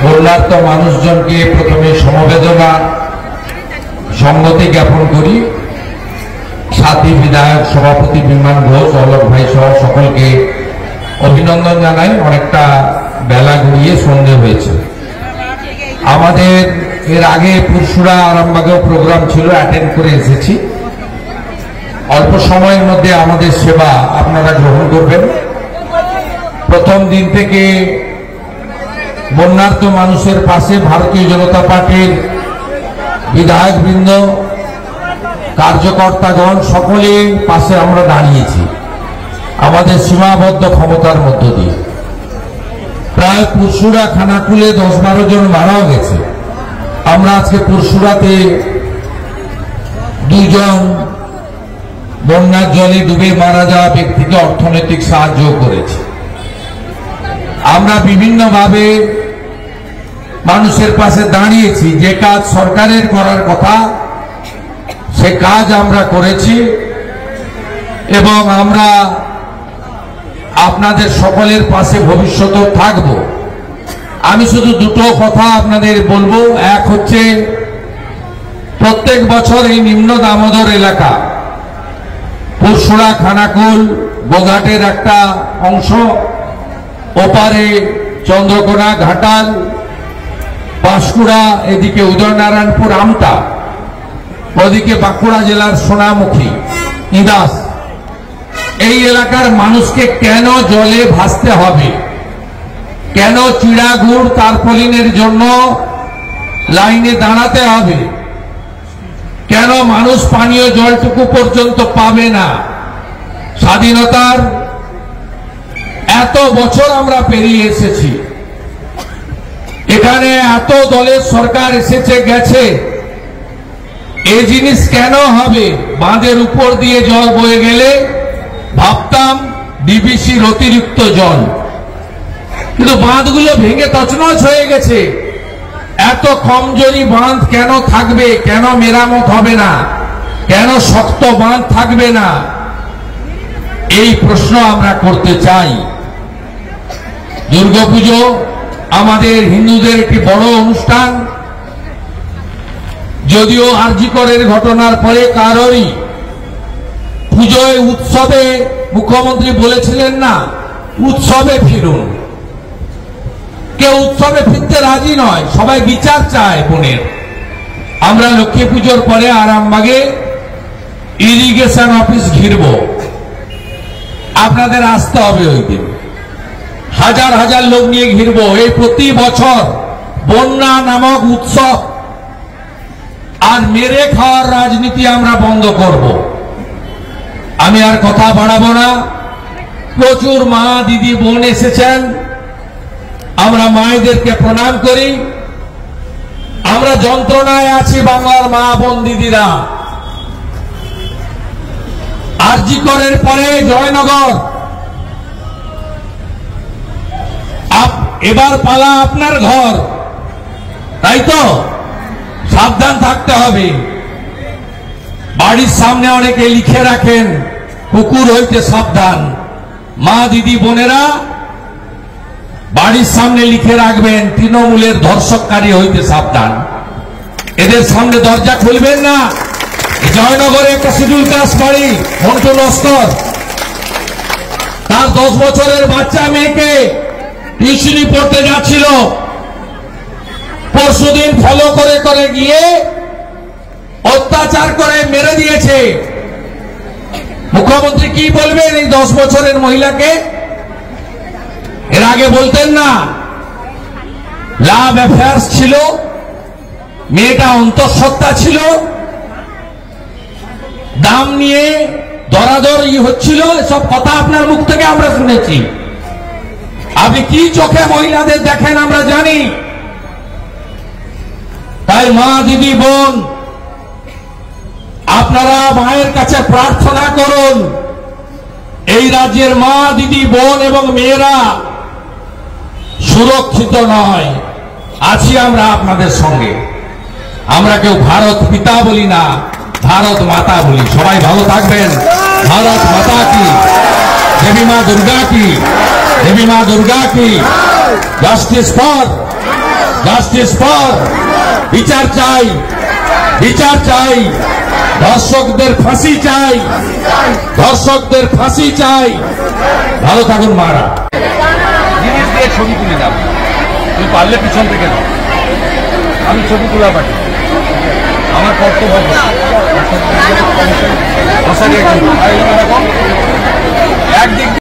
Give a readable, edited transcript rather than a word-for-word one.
বন্যার্ত মানুষজনকে প্রথমে সমবেদনা সংগতি জ্ঞাপন করি। সাথী বিধায়ক সভাপতি বিমান ঘোষ, অলোক ভাই সহ সকলকে অভিনন্দন জানাই। অনেকটা বেলা গড়িয়ে সন্ধে হয়েছে। আমাদের এর আগে পুরসুরা আরামবাগেও প্রোগ্রাম ছিল, অ্যাটেন্ড করে এসেছি। অল্প সময়ের মধ্যে আমাদের সেবা আপনারা গ্রহণ করবেন। প্রথম দিন থেকে বন্যার্ত মানুষের পাশে ভারতীয় জনতা পার্টির বিধায়কবৃন্দ, কার্যকর্তাগণ সকলের পাশে আমরা দাঁড়িয়েছি আমাদের সীমাবদ্ধ ক্ষমতার মধ্য দিয়ে। প্রায় পুরসুরা খানাকুলে 10-12 জন মারাও গেছে। আমরা আজকে পুরসুরাতে 2 জন বন্যার জলে ডুবে মারা যাওয়া ব্যক্তিকে অর্থনৈতিক সাহায্য করেছি। আমরা বিভিন্নভাবে মানুষের পাশে দাঁড়িয়েছি। যে কাজ সরকারের করার কথা সে কাজ আমরা করেছি এবং আমরা আপনাদের সকলের পাশে ভবিষ্যতেও থাকব। আমি শুধু দুটো কথা আপনাদের বলবো। এক হচ্ছে, প্রত্যেক বছর এই নিম্ন দামোদর এলাকা পুরসুরা খানাকুল গোঘাটের একটা অংশ, ওপারে চন্দ্রকোনা ঘাটাল পাঁশকুড়া, এদিকে উদয়নারায়ণপুর আমতা, ওদিকে বাঁকুড়া জেলার সোনামুখী ইদাস, এই এলাকার মানুষকে কেন জলে ভাসতে হবে, কেন চিড়াগুড় তারপলিনের জন্য লাইনে দাঁড়াতে হবে, কেন মানুষ পানীয় জলটুকু পর্যন্ত পাবে না। স্বাধীনতার এত বছর আমরা পেরিয়ে এসেছি, এখানে এত দলের সরকার এসেছে গেছে, এই জিনিস কেন হবে? বাঁধের উপর দিয়ে জল বয়ে গেলে ভাবতাম ডিবিসির অতিরিক্ত জল, কিন্তু বাঁধগুলো ভেঙে তছনছ হয়ে গেছে। এত কমজোরি বাঁধ কেন থাকবে? কেন মেরামত হবে না? কেন শক্ত বাঁধ থাকবে না? এই প্রশ্ন আমরা করতে চাই। দুর্গাপুজো আমাদের হিন্দুদের একটি বড় অনুষ্ঠান। যদিও আরজিকরের ঘটনার পরে কারোরই পুজোয় উৎসবে মুখ্যমন্ত্রী বলেছিলেন না উৎসবে ফিরুন, কেউ উৎসবে ফিরতে রাজি নয়, সবাই বিচার চায় বোনের। আমরা লক্ষ্মী পুজোর পরে আরামবাগে ইরিগেশন অফিস ঘিরব, আপনাদের আসতে হবে ওই দিন। হাজার হাজার লোক নিয়ে ঘিরব। এই প্রতি বছর বন্যা নামক উৎসব আর মেরে খাওয়ার রাজনীতি আমরা বন্ধ করব। আমি আর কথা বাড়াবো না। প্রচুর মা দিদি বোন এসেছেন, আমরা মায়েদেরকে প্রণাম করি। আমরা যন্ত্রণায় আছি বাংলার মা বোন দিদিরা। আরজিকরের পরে জয়নগর, এবার পালা আপনার ঘর, তাই তো? সাবধান থাকতে হবে। বাড়ির সামনে অনেকে লিখে রাখেন কুকুর হইতে সাবধান। মা দিদি বোনেরা বাড়ির সামনে লিখে রাখবেন তৃণমূলের ধর্ষককারী হইতে সাবধান। এদের সামনে দরজা খুলবেন না। জয়নগরে একটা শিডিউল কাস্ট বাড়ি, মন্টু লস্কর, তার 10 বছরের বাচ্চা মেয়েকে টিউশনি পড়তে যাচ্ছিল, পরশুদিন ফলো করে করে গিয়ে অত্যাচার করে মেরে দিয়েছে। মুখ্যমন্ত্রী কি বলবেন এই 10 বছরের মহিলাকে? এর আগে বলতেন না লাভ অ্যাফেয়ার্স ছিল, মেয়েটা অন্তঃসত্ত্বা ছিল, দাম নিয়ে দরাদরি হচ্ছিল, সব কথা আপনার মুখ থেকে আমরা শুনেছি। আপনি কি চোখে মহিলাদের দেখেন আমরা জানি। তাই মা, দিদি, বোন, আপনারা মায়ের কাছে প্রার্থনা করুন, এই রাজ্যের মা, দিদি, বোন এবং মেয়েরা সুরক্ষিত নয়। আছি আমরা আপনাদের সঙ্গে। আমরা কেউ ভারত পিতা বলি না, ভারত মাতা বলি। সবাই ভালো থাকবেন। ভারত মাতা কি, দেবী মা দুর্গা কি, দেবী মা দুর্গা কি। Justice for, justice for. বিচার চাই, বিচার চাই। ধর্ষকদের ফাঁসি চাই, ধর্ষকদের ফাঁসি চাই। ভালো থাকুন মারা। জিনিস দিয়ে ছবি তুলে দাও, তুমি পারলে পিছন থেকে দাও, আমি ছবি তোলা পাঠি। আমার কর্তব্য একদিক দিয়ে